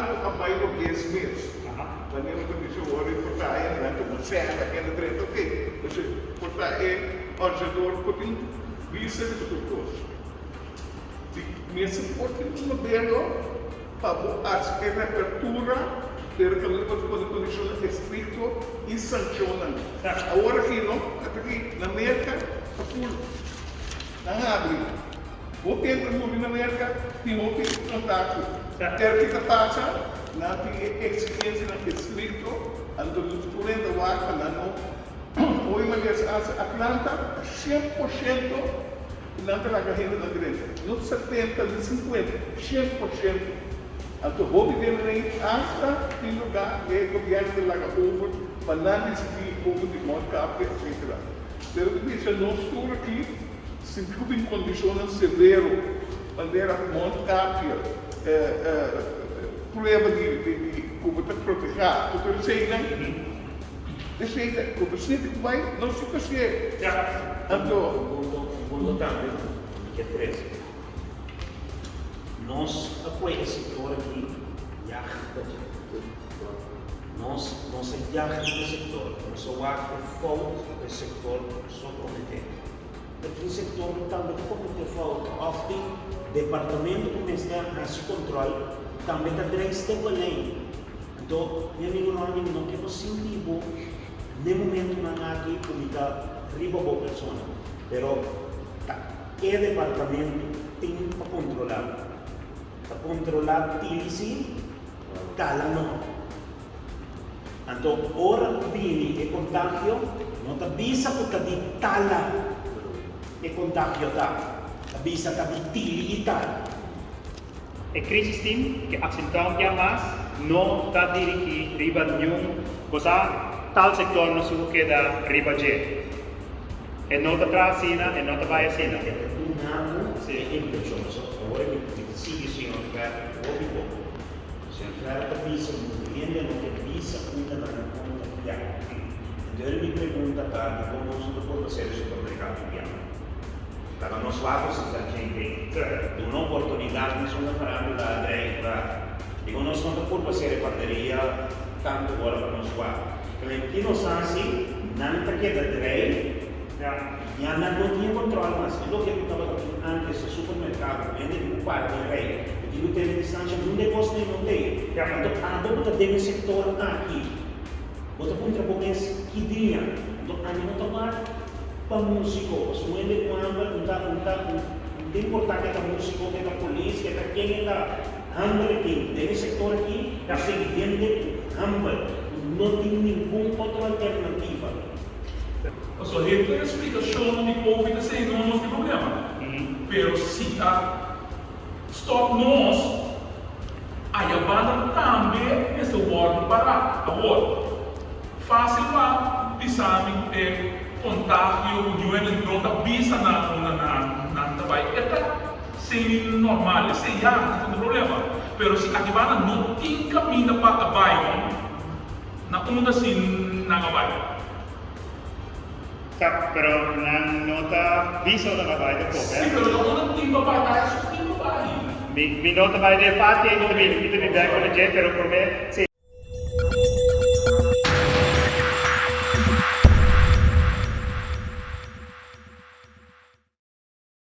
algo a mais do que esse mês. Wanneer we dus horen partijen, en toen moet zeggen dat je het redt, oké. Dus partijen, als je doorkomt, wie is het goed? Die mensen worden niet meer as reapertura del con condizioni estricto e sancionano. Ora che no, perché in America è full. Non apri. Vou tentar mover na América, tem outro contato. Ter que passa, não tem experiência na estricto, então os clientes da Waka não. Hoje mas Atlanta 100% não terá carreira na grande. Nos 70, nos 50, 100%. Então vou viver aí hasta em lugar que o governo de laga over, para não decidir over de modo que etc. Pero que deixa nós tudo aqui se tudo em condições severas, bandeira montável, problema de como te proteger, porque eu sei como você vai, não se consegue. Então, segundo também, que é preso. Nós apoiamos esse setor aqui, nós adiamos o setor, nós só falta o setor só prometer. Aqui o setor também prometer falta, ofte departamento do Ministério de Controle também está direito a lei. Então, meu amigo não tem sentido, no momento não há aqui como está riba boa pessoa, pero que departamento tem para controlar. Para controlar TLC, cala não. Então, ora vini e contágio, não te avisa porque de tala e contágio tá. Avisa que de tili e tal. E crisis team que accentuam mais não está dirigido riba nenhum, cosa tal sector não se queda riba de. E não está trasina e não está vai assim. Agora que sigue sem oferta, óbvio. Se oferta avisa, não tem avisa, uma na conta que há. Então ele me pergunta para como nós podemos fazer o supermercado indiano. Para nós lados, a gente tem uma oportunidade, mas uma parada da digo, nós não podemos fazer a padaria tanto agora para nós lados. Então aqui nós assim, não está queda de já não tinha controle, mas o que eu estava antes do supermercado, vende de par de rei, eu não tenho distância, não negócio nem não tem. Então, a boca tem um setor aqui, outra contra boquês que dia, então a gente não tomar para músico, se ele quando não tem importância que é músico, que é polícia, que é quem é hambre aqui, tem um setor aqui, que se vende hambre, não tem nenhuma outra alternativa. Só a explicação de Covid assim não tem problema. Pero se a stop nós, aí a banda também esse word para agora. Fácil lá, pisando contágio, não está bisa na trabalho. É sem normal, sem já não tem problema. Pero se a banda não tem caminho para a bairro, na onda assim na bairro. Pero não está visto na trabalho do Sim, pero não tem papai, só tem papai. Mi nota vai de parte e mi vergo legge, pero per me